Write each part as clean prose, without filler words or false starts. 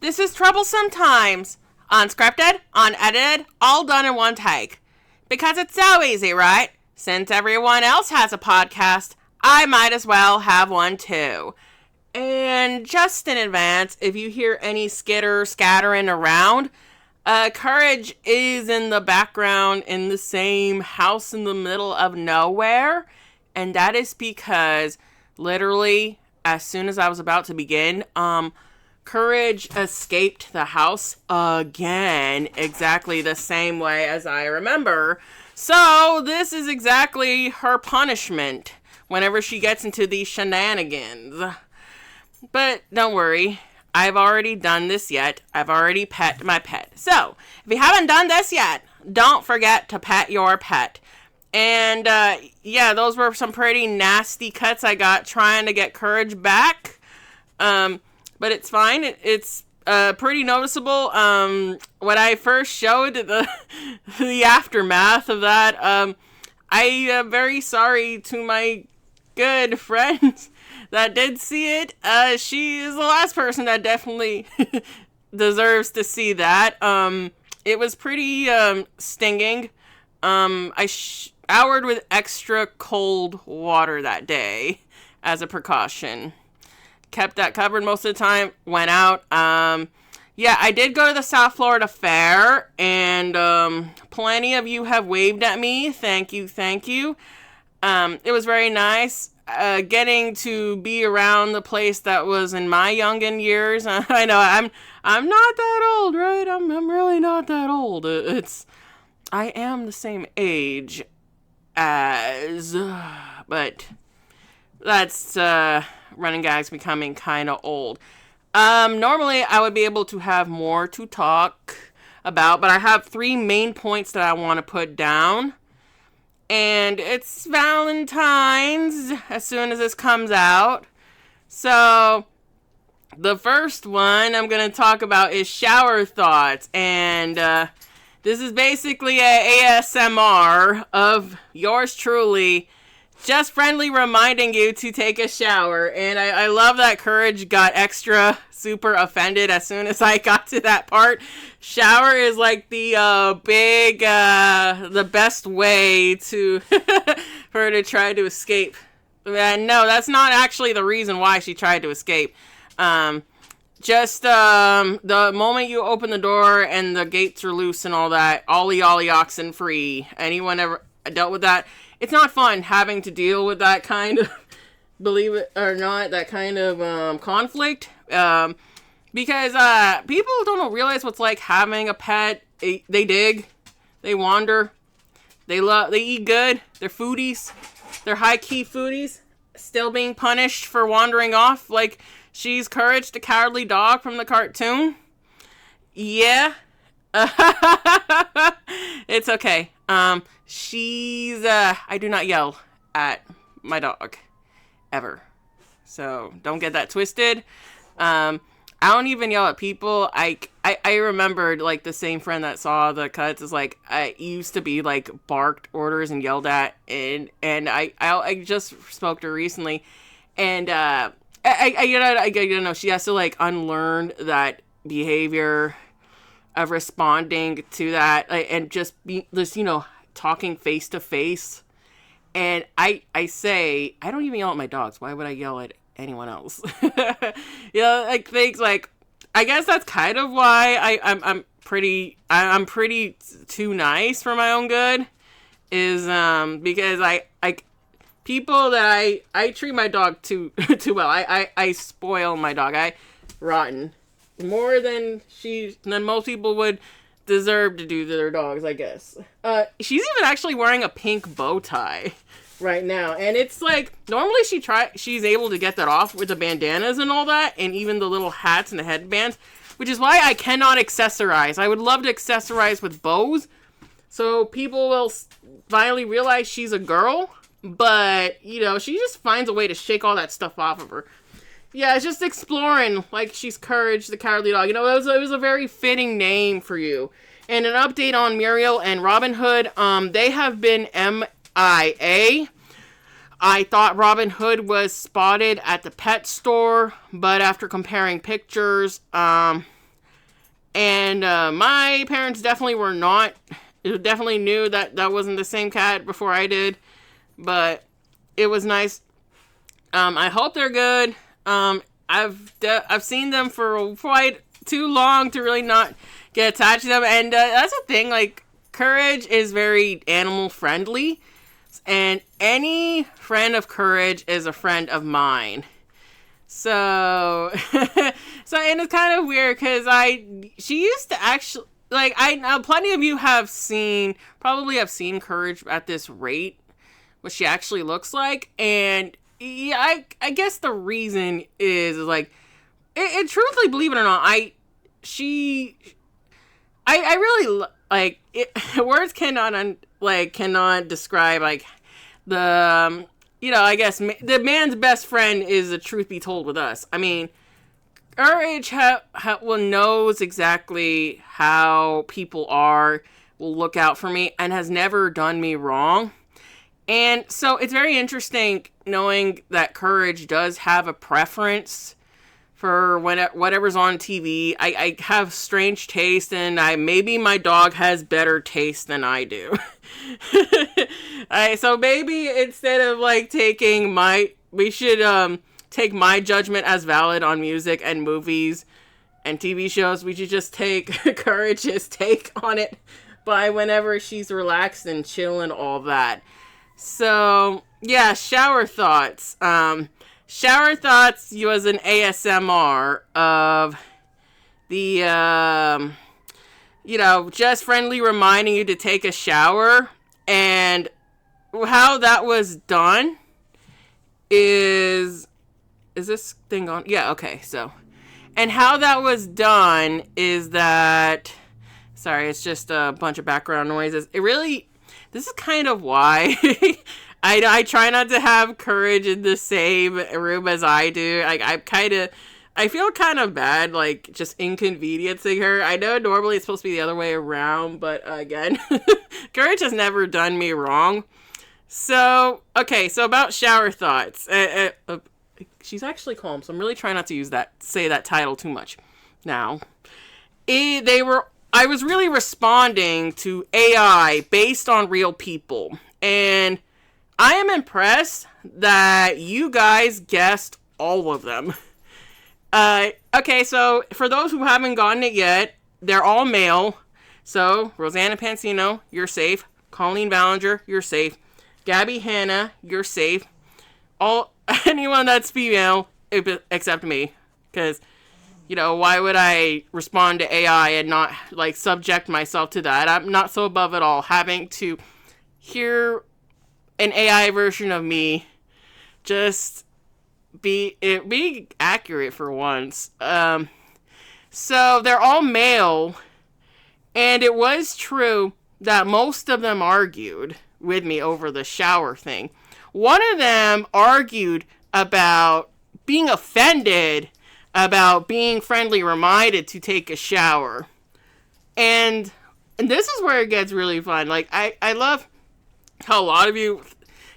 This is Troublesome Times. Unscripted, unedited, all done in one take. Because it's so easy, right? Since everyone else has a podcast, I might as well have one too. And just in advance, if you hear any scattering around, Courage is in the background in the same house in the middle of nowhere. And that is because, literally, as soon as I was about to begin, Courage escaped the house again, exactly the same way as I remember. So, this is exactly her punishment whenever she gets into these shenanigans. But don't worry, I've already done this yet. I've already pet my pet. So, if you haven't done this yet, don't forget to pet your pet. And, yeah, those were some pretty nasty cuts I got trying to get Courage back. But it's fine. It's pretty noticeable. When I first showed the aftermath of that, I am very sorry to my good friends that did see it. She is the last person that definitely deserves to see that. It was pretty stinging. I showered with extra cold water that day as a precaution. Kept that covered most of the time, went out. Yeah, I did go to the South Florida Fair, and plenty of you have waved at me. Thank you. It was very nice getting to be around the place that was in my youngin' years. I know, I'm not that old, right? I'm really not that old. I am the same age as, but that's, running gag's becoming kind of old. Normally I would be able to have more to talk about, but I have 3 main points that I want to put down. And it's Valentine's as soon as this comes out. So, the first one I'm going to talk about is shower thoughts. And, this is basically a ASMR of yours truly, just friendly reminding you to take a shower. And I love that Courage got extra super offended as soon as I got to that part. Shower is like the the best way to for her to try to escape. And no, that's not actually the reason why she tried to escape. Just the moment you open the door and the gates are loose and all that, ollie oxen free. Anyone ever dealt with that? It's not fun having to deal with that kind of, believe it or not, that kind of conflict. Because people don't realize what's like having a pet. They dig, they wander, they eat good, they're foodies, they're high-key foodies, still being punished for wandering off like she's Courage the Cowardly Dog from the cartoon. Yeah. It's okay. She's, I do not yell at my dog. Ever. So, don't get that twisted. I don't even yell at people. I remembered, like, the same friend that saw the cuts is, like, I used to be, like, barked orders and yelled at, and I just spoke to her recently, and, she has to, like, unlearn that behavior of responding to that, and just be this, talking face to face. And I say, I don't even yell at my dogs. Why would I yell at anyone else? Like things like, I guess that's kind of why I'm pretty too nice for my own good, is because I people that I treat my dog too well. I spoil my dog. I rotten more than most people would deserve to do to their dogs, I guess. She's even actually wearing a pink bow tie right now, and it's like, normally she's able to get that off with the bandanas and all that, and even the little hats and the headbands, which is why I cannot accessorize. I would love to accessorize with bows, so people will finally realize she's a girl, but, she just finds a way to shake all that stuff off of her. Yeah, it's just exploring, like she's Courage the Cowardly Dog. It was a very fitting name for you. And an update on Muriel and Robin Hood, they have been MIA. I thought Robin Hood was spotted at the pet store, but after comparing pictures, And my parents definitely were not, definitely knew that that wasn't the same cat before I did. But it was nice. I hope they're good. I've seen them for quite too long to really not get attached to them. And that's the thing, like, Courage is very animal friendly. And any friend of Courage is a friend of mine. So, and it's kind of weird because she used to actually, like, I know plenty of you probably have seen Courage at this rate, what she actually looks like. And yeah, I guess the reason is like, it truthfully, believe it or not, I really, like, words cannot describe, like, the, I guess the man's best friend is the truth be told with us. I mean, Courage knows exactly how people are, will look out for me, and has never done me wrong. And so it's very interesting knowing that Courage does have a preference for whatever's on TV. I have strange taste, and maybe my dog has better taste than I do. So maybe instead of like we should take my judgment as valid on music and movies and TV shows. We should just take Courage's take on it by whenever she's relaxed and chill and all that. So yeah, shower thoughts. Shower thoughts was an ASMR of the just friendly reminding you to take a shower. And how that was done is this thing on? Yeah, okay, so. And how that was done is that, sorry, it's just a bunch of background noises. This is kind of why I try not to have Courage in the same room as I do. Like, I feel kind of bad, like, just inconveniencing her. I know normally it's supposed to be the other way around, but again, Courage has never done me wrong. So, okay, so about shower thoughts. She's actually calm, so I'm really trying not to say that title too much now. I was really responding to AI based on real people, and I am impressed that you guys guessed all of them. Okay, so for those who haven't gotten it yet, they're all male. So, Rosanna Pansino, you're safe. Colleen Ballinger, you're safe. Gabby Hanna, you're safe. Anyone that's female, except me. Because, why would I respond to AI and not, like, subject myself to that? I'm not so above it all having to hear an AI version of me just be accurate for once. So they're all male, and it was true that most of them argued with me over the shower thing. One of them argued about being offended about being friendly reminded to take a shower. And this is where it gets really fun. Like, I love how a lot of you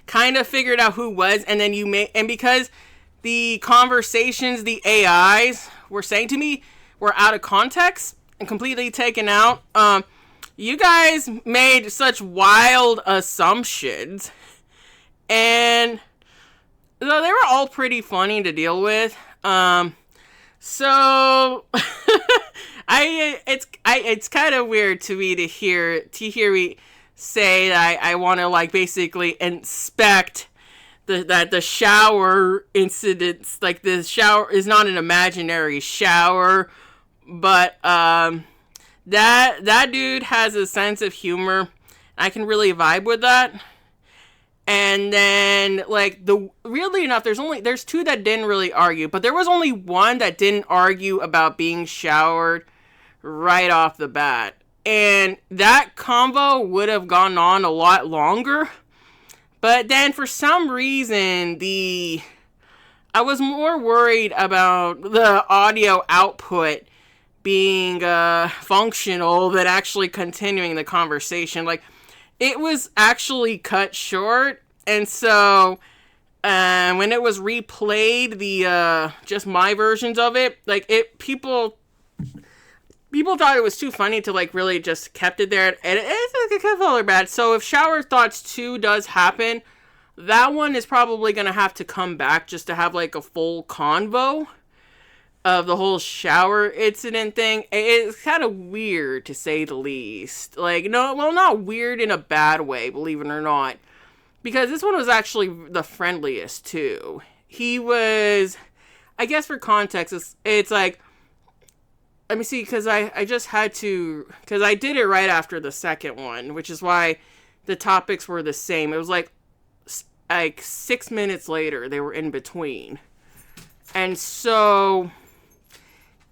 kind of figured out who was, and then and because the conversations the AIs were saying to me were out of context and completely taken out, you guys made such wild assumptions, and though they were all pretty funny to deal with, so it's kind of weird to me to hear me say that I want to, like, basically inspect the shower incidents. Like, the shower is not an imaginary shower, but that dude has a sense of humor. I can really vibe with that. And then, like, weirdly enough, there's two that didn't really argue, but there was only one that didn't argue about being showered right off the bat. And that convo would have gone on a lot longer. But then for some reason, I was more worried about the audio output being functional than actually continuing the conversation. Like, it was actually cut short, and so when it was replayed, just my versions of it, like, people people thought it was too funny to, like, really just kept it there. And it's like, kind of really bad. So if Shower Thoughts 2 does happen, that one is probably going to have to come back just to have, like, a full convo of the whole shower incident thing. It's kind of weird, to say the least. Like, no, well, not weird in a bad way, believe it or not. Because this one was actually the friendliest, too. He was, I guess for context, it's like, let me see, because I just had to, because I did it right after the second one, which is why the topics were the same. It was like 6 minutes later, they were in between. And so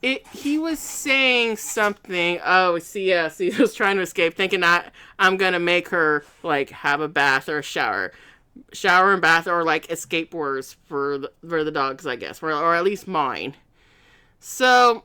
he was saying something. Oh, see, he was trying to escape, thinking that I'm going to make her, like, have a bath or a shower. Shower and bath are, like, escape words for the dogs, I guess. Or at least mine. So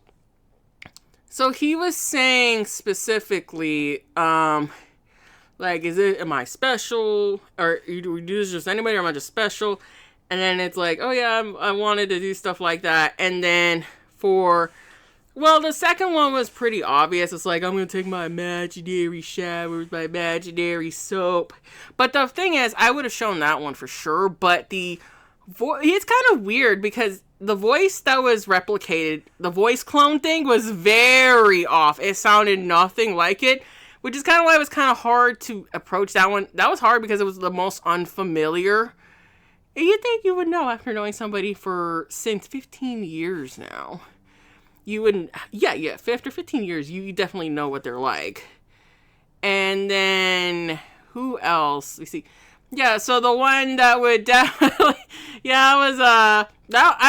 he was saying specifically, like, am I special? Or do this just anybody, or am I just special? And then it's like, oh yeah, I wanted to do stuff like that. And then the second one was pretty obvious. It's like, I'm going to take my imaginary shower with my imaginary soap. But the thing is, I would have shown that one for sure. But it's kind of weird because the voice that was replicated, the voice clone thing, was very off. It sounded nothing like it, which is kind of why it was kind of hard to approach that one. That was hard because it was the most unfamiliar. You'd think you would know after knowing somebody since 15 years now. You wouldn't, after 15 years, you definitely know what they're like. And then, who else? We see. Yeah, so the one that would definitely, I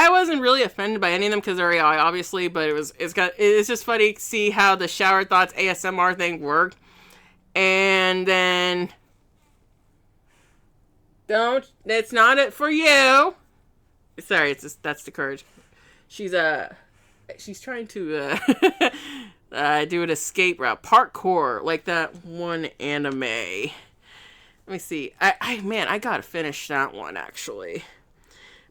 wasn't really offended by any of them because they're AI, obviously, but it's just funny to see how the Shower Thoughts ASMR thing worked. And then, it's not it for you. Sorry, that's the courage. She's trying to do an escape route, parkour, like that one anime. Let me see. I gotta finish that one actually.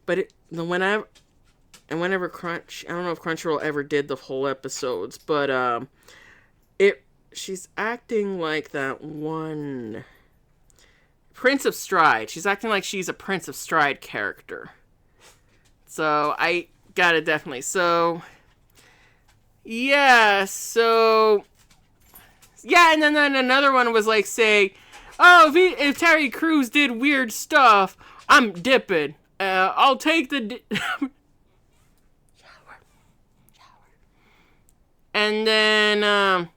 But whenever Crunch, I don't know if Crunchyroll ever did the whole episodes, but she's acting like that one Prince of Stride. She's acting like she's a Prince of Stride character. So I gotta definitely. So yeah. And then another one was like saying, oh, if Terry Crews did weird stuff, I'm dipping. I'll take the shower. And then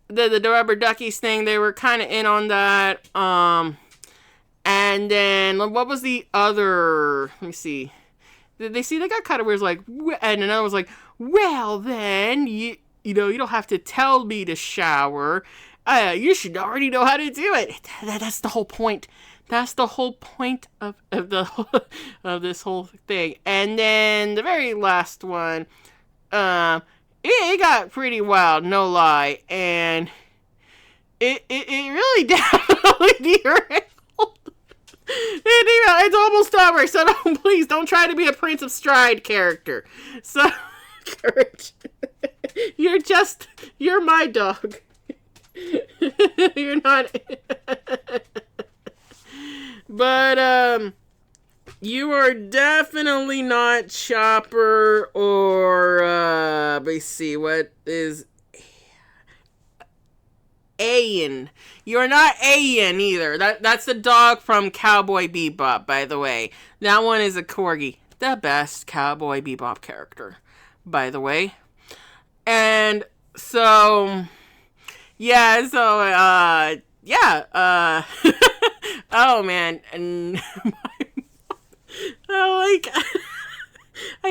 the Rubber Duckies thing, they were kind of in on that. And then what was the other? Let me see. They got kind of weird. Like, and another was like, well then you don't have to tell me to shower. You should already know how to do it. That's the whole point. That's the whole point of this whole thing. And then the very last one, it got pretty wild, no lie, and it really definitely derailed. It's almost over, so please don't try to be a Prince of Stride character. So, courage. You're my dog. You're not. But you are definitely not Chopper or let me see, what is Ayan. You're not Ayan either. That's the dog from Cowboy Bebop, by the way. That one is a corgi. The best Cowboy Bebop character, by the way. And so oh man, and I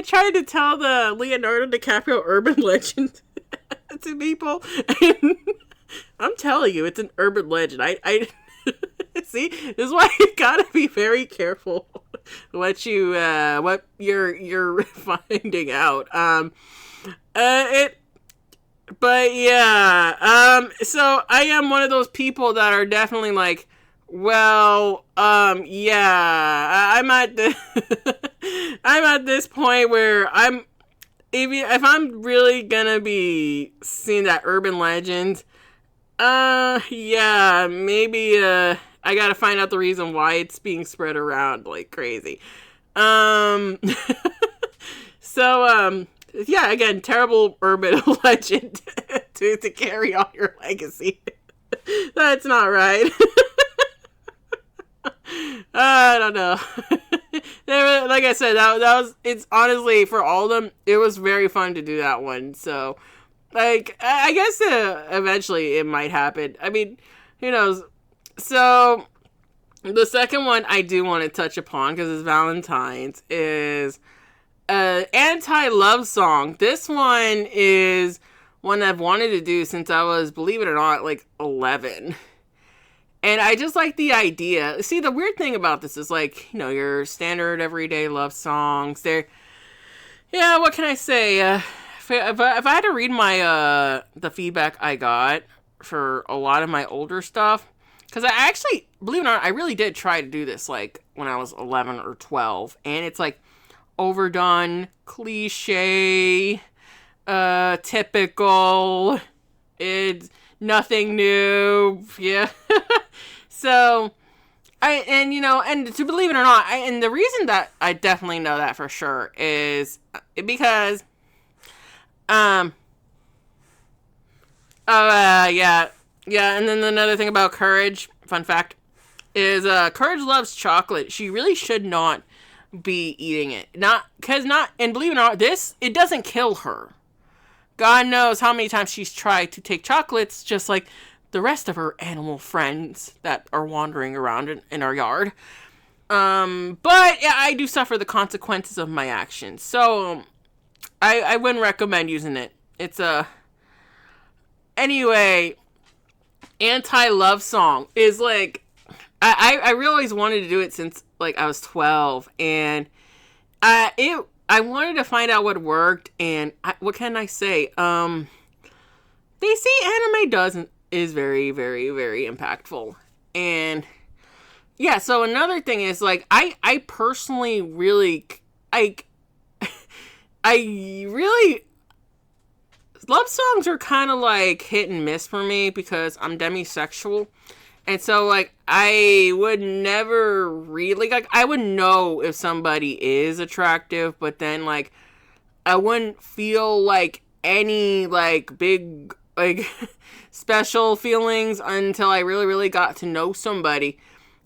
tried to tell the Leonardo DiCaprio urban legend to people, and I'm telling you, it's an urban legend. I see, this is why you gotta be very careful what you're finding out. But yeah, so I am one of those people that are definitely like, well, yeah, I'm at this point where if I'm really gonna be seeing that urban legend, yeah, maybe, I gotta find out the reason why it's being spread around like crazy. Um, so, yeah, again, terrible urban legend to carry on your legacy. That's not right. I don't know. Like I said, that was, it's honestly, for all of them, it was very fun to do that one. So, like, I guess eventually it might happen. I mean, who knows? So, the second one I do want to touch upon, because it's Valentine's, is an anti-love song. This one is one I've wanted to do since I was, believe it or not, like 11. And I just like the idea. See, the weird thing about this is, like, you know, your standard everyday love songs. They're, yeah, what can I say? If I had to read my, the feedback I got for a lot of my older stuff, because I actually, believe it or not, I really did try to do this, like, when I was 11 or 12. And it's, like, overdone, cliche, typical, it's nothing new, yeah. So, and to believe it or not, and the reason that I definitely know that for sure is because, yeah, and then another thing about Courage, fun fact, is, Courage loves chocolate. She really should not be eating it. And believe it or not, it doesn't kill her. God knows how many times she's tried to take chocolates, just like the rest of her animal friends that are wandering around in our yard. But yeah, I do suffer the consequences of my actions. So, I wouldn't recommend using it. It's anyway, anti-love song is like, I really always wanted to do it since like I was 12, and I wanted to find out what worked, and what can I say? They say anime is very, very, very impactful. And yeah, so another thing is, like, I personally really, I really, love songs are kind of like hit and miss for me because I'm demisexual. And so, like, I would never really, like, I would know if somebody is attractive, but then, like, I wouldn't feel, like, any, like, big, like, special feelings until I really, really got to know somebody.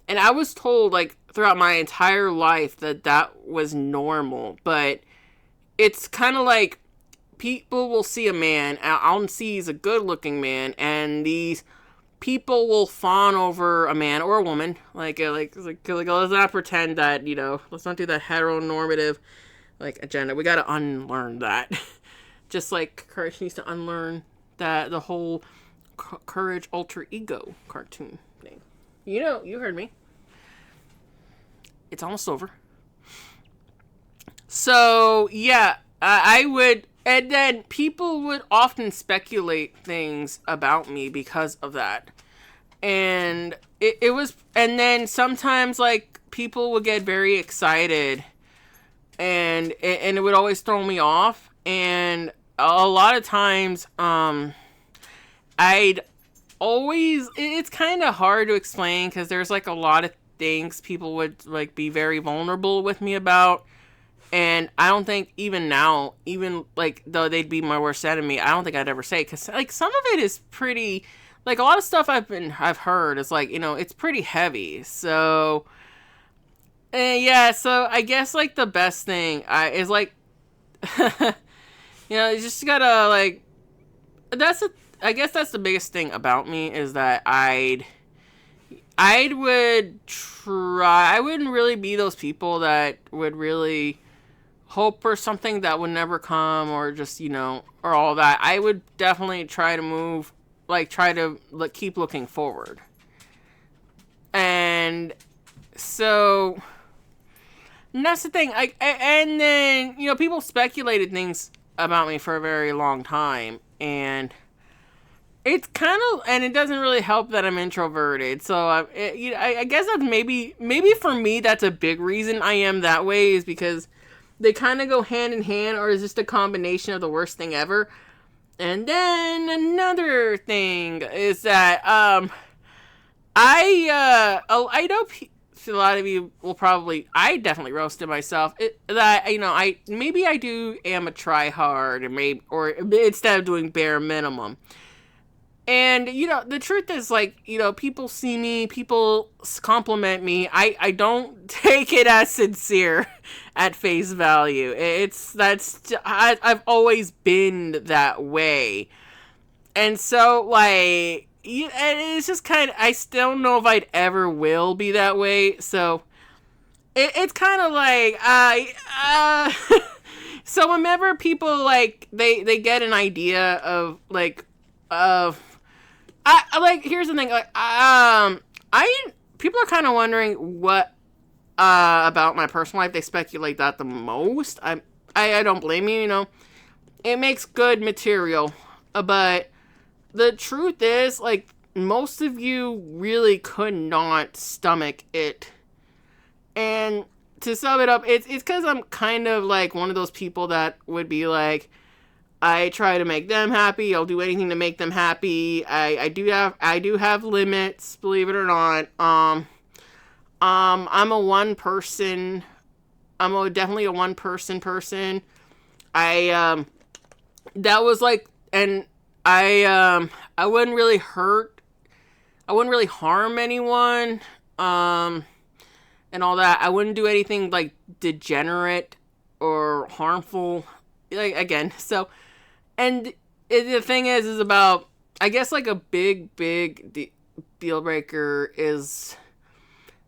And I was told, like, throughout my entire life that was normal. But it's kind of like people will see a man, I'll see he's a good-looking man, and these people will fawn over a man or a woman. Like let's not pretend that, you know, let's not do that heteronormative, like, agenda. We gotta unlearn that. Just like Courage needs to unlearn the whole Courage alter ego cartoon thing. You know, you heard me. It's almost over. So, yeah, I would, and then people would often speculate things about me because of that. And it was, and then sometimes, like, people would get very excited, and it would always throw me off. And a lot of times, I'd always, it's kind of hard to explain because there's, like, a lot of things people would, like, be very vulnerable with me about. And I don't think even now, even, like, though they'd be my worst enemy, I don't think I'd ever say, because, like, some of it is pretty, like, a lot of stuff I've heard is, like, you know, it's pretty heavy. So, yeah, so I guess, like, the best thing is, like, you know, you just gotta, like, I guess that's the biggest thing about me, is that I wouldn't really be those people that would really hope for something that would never come, or just, you know, or all that. I would definitely try to keep looking forward. And so, and that's the thing. And then, you know, people speculated things about me for a very long time, and it's kind of, and it doesn't really help that I'm introverted. So I guess that's maybe for me, that's a big reason I am that way, is because they kind of go hand in hand, or is just a combination of the worst thing ever. And then another thing is that I know a lot of you will probably, I definitely roasted myself, that, you know, I am a try hard, and maybe, or instead of doing bare minimum. And, you know, the truth is, like, you know, people see me, people compliment me. I don't take it as sincere at face value. I've always been that way. And so, like, and it's just kind of, I still don't know if I'd ever will be that way. So, it's kind of like, so whenever people, like, they get an idea of, like, here's the thing, like, people are kind of wondering what, about my personal life. They speculate that the most. I don't blame you, you know. It makes good material, but the truth is, like, most of you really could not stomach it. And to sum it up, it's because I'm kind of, like, one of those people that would be like, I try to make them happy. I'll do anything to make them happy. I do have limits, believe it or not. I'm a one person. Definitely a one person. That was like, and I wouldn't really harm anyone. And all that. I wouldn't do anything like degenerate or harmful. Like, again, so. And the thing is about, I guess, like, a big deal breaker is,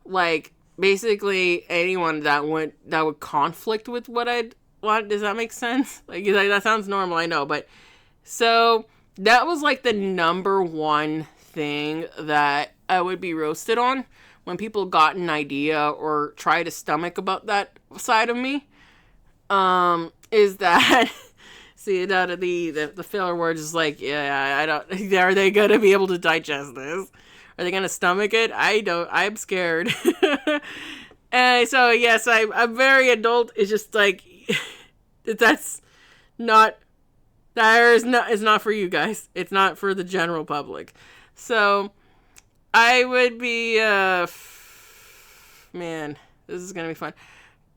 like, basically anyone that would conflict with what I'd want. Does that make sense? Like, that sounds normal, I know, but, so, that was, like, the number one thing that I would be roasted on when people got an idea or try to stomach about that side of me, is that... See, out of the filler words is like, yeah, I don't, are they going to be able to digest this? Are they going to stomach it? I'm scared. And so, yes, I'm very adult. It's just like, it's not for you guys. It's not for the general public. So, I would be, man, this is going to be fun.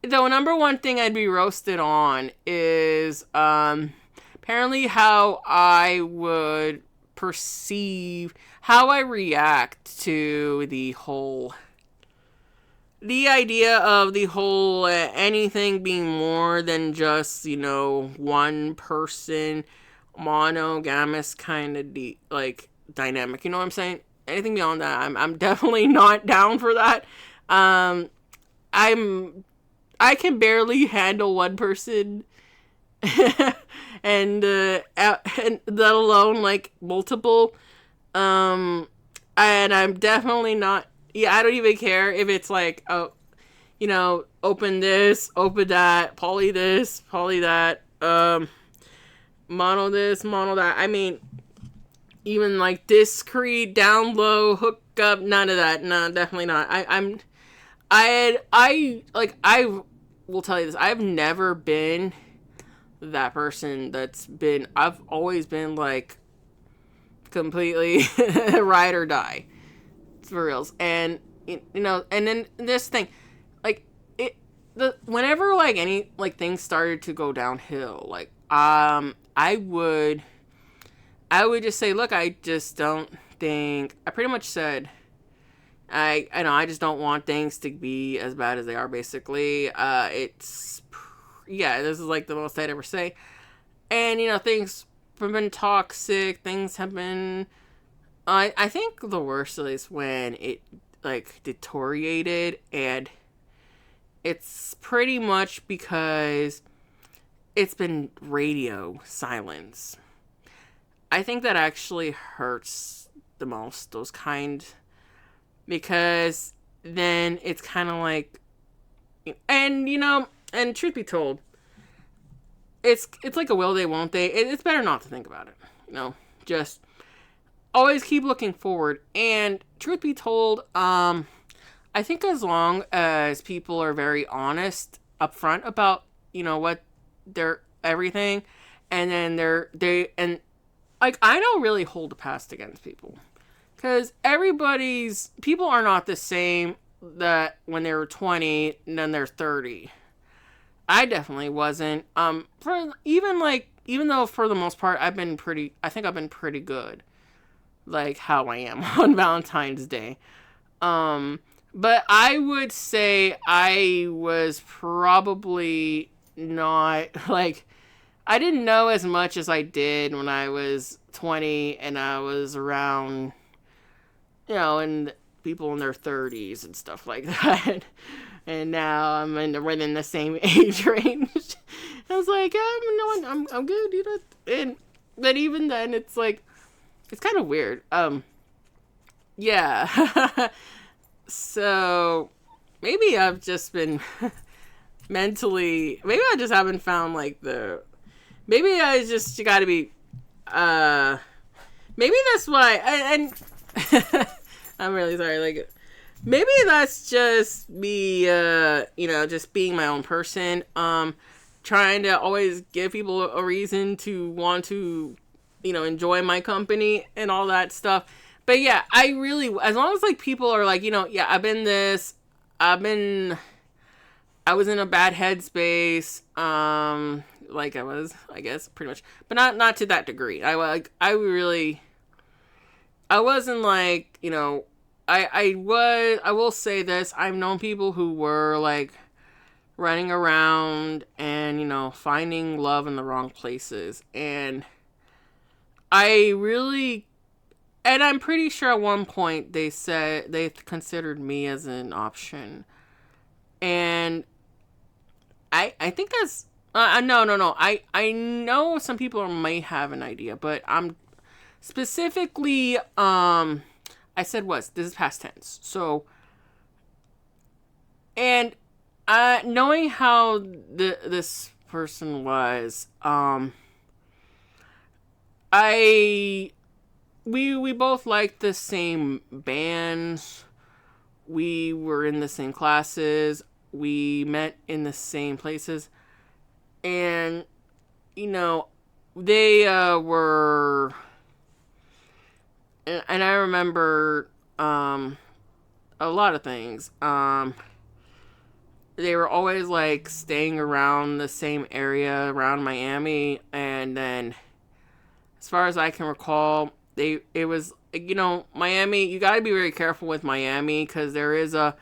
The number one thing I'd be roasted on is, apparently how I would perceive, how I react to the idea of the whole, anything being more than just, you know, one person, monogamous kind of, dynamic, you know what I'm saying? Anything beyond that, I'm definitely not down for that. I can barely handle one person, and let alone, like, multiple, and I'm definitely not, I don't even care if it's like, oh, you know, open this, open that, poly this, poly that, mono this, mono that. I mean, even, like, discrete, down low, hook up, none of that. No, definitely not. I will tell you this. I've never been that person I've always been, like, completely ride or die. It's for reals. And, you know, and then this thing, like, whenever, like, any, like, things started to go downhill, like, I would just say, look, I just don't think, I pretty much said, I know, I just don't want things to be as bad as they are, basically. This is, like, the most I'd ever say. And, you know, things have been toxic, things have been, I think the worst is when it, like, deteriorated, and it's pretty much because it's been radio silence. I think that actually hurts the most, those kind, because then it's kind of like, and, you know, and truth be told, it's like a will they, won't they. It's better not to think about it, you know, just always keep looking forward. And truth be told, I think as long as people are very honest upfront about what they're everything, and then and like, I don't really hold a past against people, because people are not the same that when they were 20 and then they're 30. I definitely wasn't. Even though for the most part I think I've been pretty good, like how I am on Valentine's Day. But I would say I was probably not, like, I didn't know as much as I did when I was 20 and I was around, and people in their 30s and stuff like that. And now I'm within the same age range. I was like, no, I'm good, but even then, it's like, it's kind of weird. Yeah. So maybe I've just been mentally, maybe I just haven't found maybe I just got to be, maybe that's why, and I'm really sorry, like, maybe that's just me, just being my own person, trying to always give people a reason to want to, enjoy my company and all that stuff. But yeah, as long as, like, people are like, yeah, I was in a bad headspace, like I was, I guess, pretty much, but not to that degree. I wasn't like, I will say this, I've known people who were, like, running around and, finding love in the wrong places, and I'm pretty sure at one point they said they considered me as an option. And I think that's, no. I know some people might have an idea, but I'm specifically, I said this is past tense. So, and, knowing how this person was, we both liked the same bands. We were in the same classes. We met in the same places. And, they were... And I remember a lot of things. They were always, like, staying around the same area, around Miami. And then, as far as I can recall, it was, Miami, you gotta be very careful with Miami, because there is a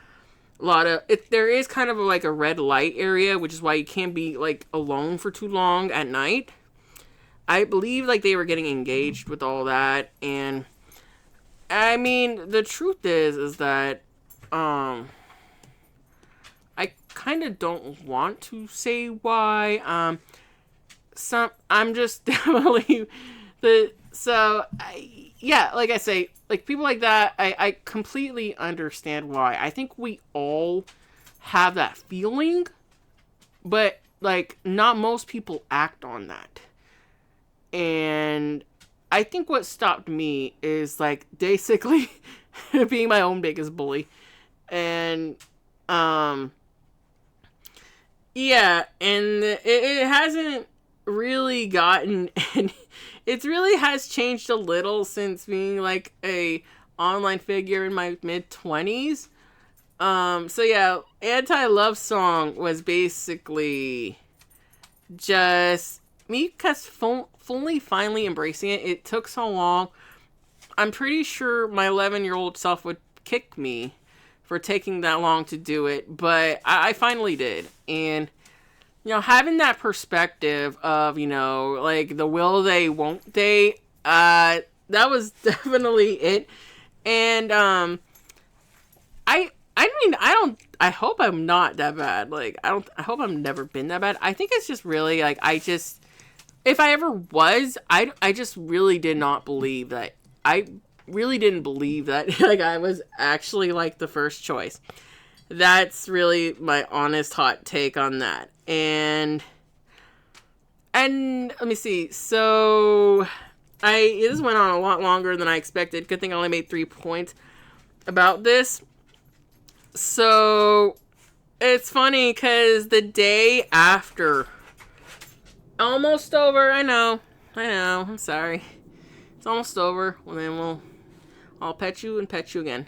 lot of, there is kind of like a red light area, which is why you can't be, like, alone for too long at night. I believe, like, they were getting engaged with all that, and, I mean, the truth is that, I kind of don't want to say why, I'm just definitely, like I say, like, people like that, I completely understand why. I think we all have that feeling, but, like, not most people act on that. And I think what stopped me is, like, basically being my own biggest bully. And, yeah, and it hasn't really gotten any, it really has changed a little since being, like, a online figure in my mid-20s. So yeah, Anti-Love Song was basically just me finally embracing it. It took so long. I'm pretty sure my 11-year-old self would kick me for taking that long to do it, but I finally did. And, having that perspective of, like, the will they, won't they, that was definitely it. And, I hope I'm not that bad. Like, I hope I've never been that bad. I think it's just really, like, if I ever was, I just really did not believe that, I really didn't believe that, like, I was actually, like, the first choice. That's really my honest hot take on that. And let me see. So this went on a lot longer than I expected. Good thing I only made 3 points about this. So It's funny because the day after, almost over. I know. I'm sorry. It's almost over. Well, then I'll pet you and pet you again.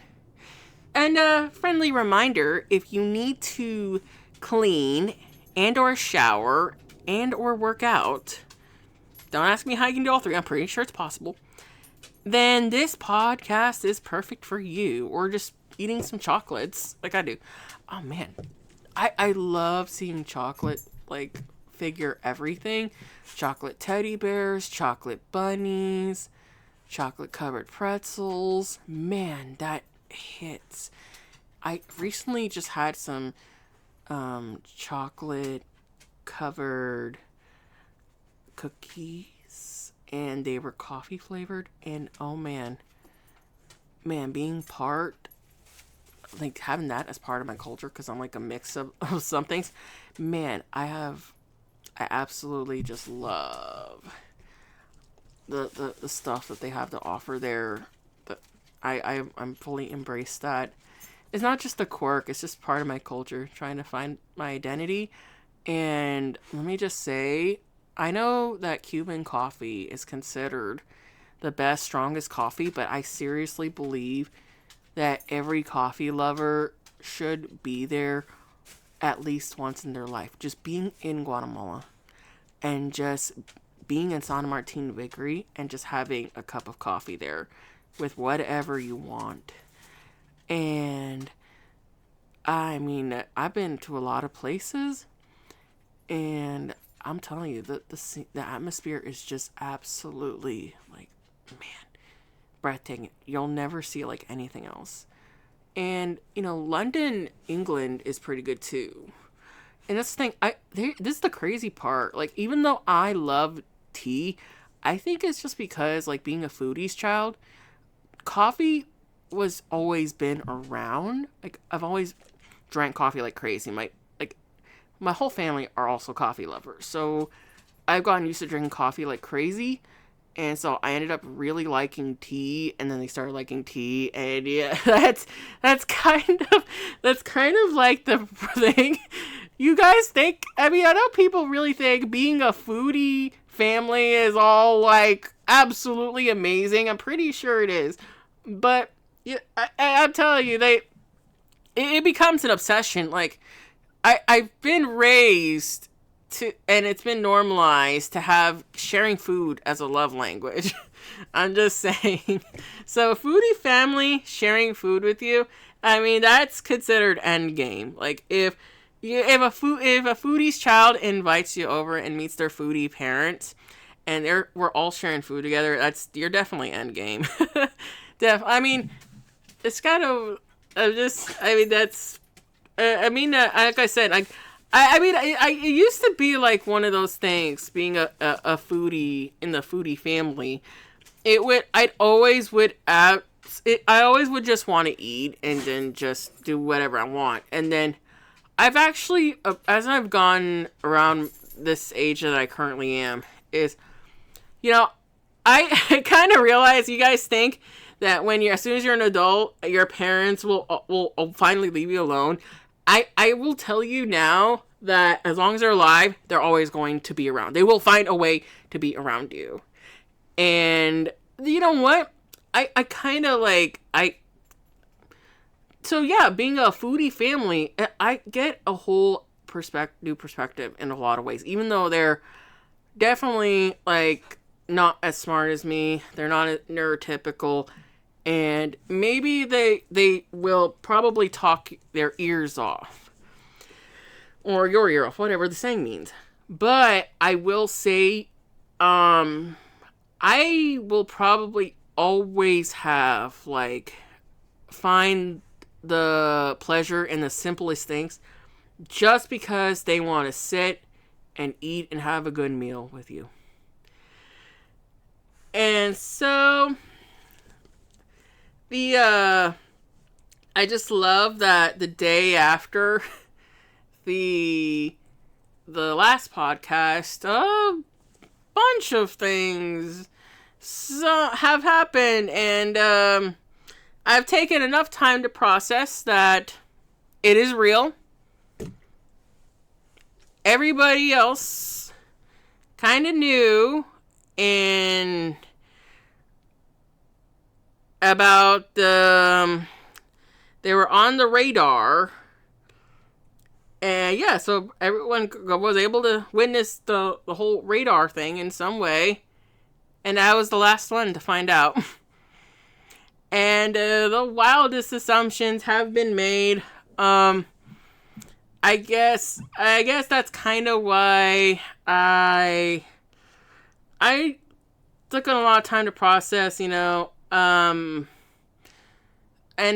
And a friendly reminder, if you need to clean and or shower and or work out, don't ask me how you can do all three. I'm pretty sure it's possible. Then this podcast is perfect for you. Or just eating some chocolates like I do. Oh man, I love seeing chocolate like figure everything. Chocolate teddy bears, chocolate bunnies, chocolate covered pretzels. Man, that hits. I recently just had some chocolate covered cookies, and they were coffee flavored, and oh man, being part, like having that as part of my culture, because I'm like a mix of some things, man, I absolutely just love the stuff that they have to offer there. I'm fully embraced that. It's not just a quirk, it's just part of my culture, trying to find my identity. And let me just say, I know that Cuban coffee is considered the best, strongest coffee, but I seriously believe that every coffee lover should be there at least once in their life. Just being in Guatemala and just being in Santa Martin Bakery and just having a cup of coffee there with whatever you want. And I mean, I've been to a lot of places, and I'm telling you, the atmosphere is just absolutely, like, man, breathtaking. You'll never see like anything else. And London, England is pretty good too. And that's the thing. This is the crazy part. Like, even though I love tea, I think it's just because, like, being a foodie's child, coffee was always been around. Like, I've always drank coffee like crazy. My whole family are also coffee lovers, so I've gotten used to drinking coffee like crazy, and so I ended up really liking tea, and then they started liking tea, and yeah, that's kind of like the thing. You guys think? I mean, I know people really think being a foodie family is all like absolutely amazing. I'm pretty sure it is, but yeah, I'm telling you, it becomes an obsession. Like, I've been raised to, and it's been normalized to have sharing food as a love language. I'm just saying. So, foodie family sharing food with you, I mean, that's considered end game. Like, if a foodie's child invites you over and meets their foodie parents, and we're all sharing food together, you're definitely end game. I mean, it's kind of that's. Like I said, it used to be like one of those things, being a foodie in the foodie family. I always would just want to eat and then just do whatever I want. And then I've actually, as I've gone around this age that I currently am, is, I kind of realize you guys think that as soon as you're an adult, your parents will finally leave you alone. I will tell you now that as long as they're alive, they're always going to be around. They will find a way to be around you. And you know what? I kind of like, so yeah, being a foodie family, I get a whole new perspective in a lot of ways. Even though they're definitely like not as smart as me, they're not neurotypical. And maybe they will probably talk their ears off. Or your ear off, whatever the saying means. But I will say, I will probably always have, like, find the pleasure in the simplest things, just because they want to sit and eat and have a good meal with you. And so I just love that the day after the last podcast, a bunch of things have happened, and I've taken enough time to process that it is real. everybody else kind of knew and about the they were on the radar. And yeah, so everyone was able to witness the whole radar thing in some way. And I was the last one to find out. And the wildest assumptions have been made. I guess that's kind of why I took a lot of time to process, and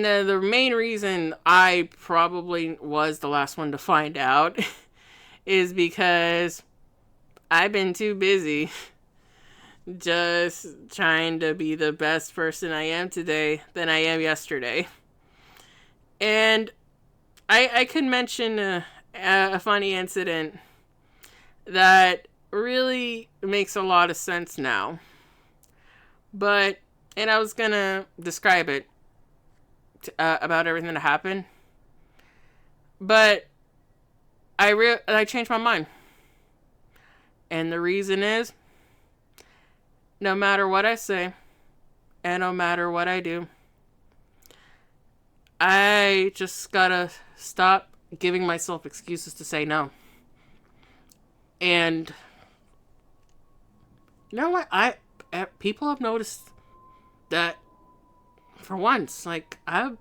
the main reason I probably was the last one to find out is because I've been too busy just trying to be the best person I am today than I am yesterday. And I could mention a funny incident that really makes a lot of sense now. And I was gonna describe it about everything that happened. But I changed my mind. And the reason is, no matter what I say, and no matter what I do, I just gotta stop giving myself excuses to say no. And you know what? People have noticed that for once, like I've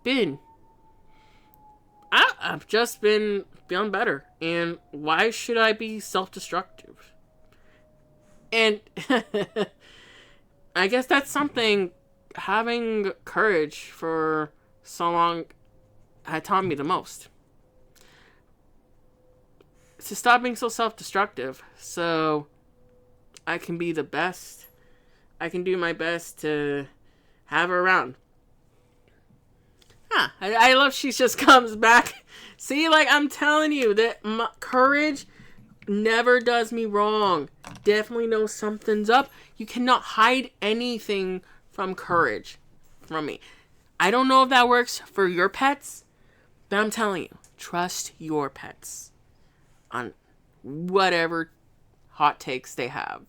just been feeling better. And why should I be self-destructive? And I guess that's something having courage for so long had taught me the most. To stop being so self-destructive so I can be the best. I can do my best to have her around. I love she just comes back. See, like I'm telling you, that courage never does me wrong. Definitely know something's up. You cannot hide anything from courage from me. I don't know if that works for your pets, but I'm telling you, trust your pets on whatever hot takes they have.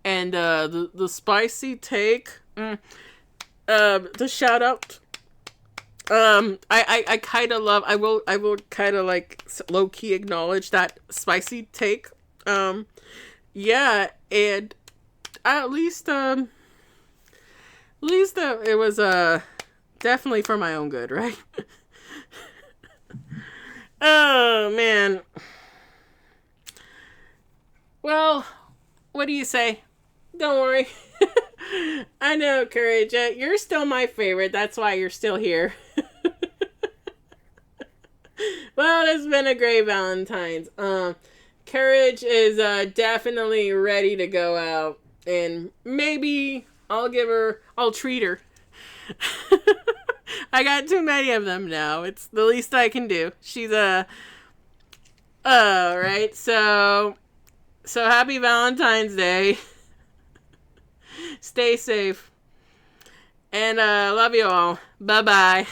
And the spicy take, the shout out. I kind of love. I will kind of like low key acknowledge that spicy take. Yeah, and at least it was definitely for my own good, right? Oh man. Well, what do you say? Don't worry. I know, Courage. You're still my favorite. That's why you're still here. Well, it's been a great Valentine's. Courage is definitely ready to go out. And maybe I'll treat her. I got too many of them now. It's the least I can do. She's right. So happy Valentine's Day. Stay safe. And love you all. Bye-bye.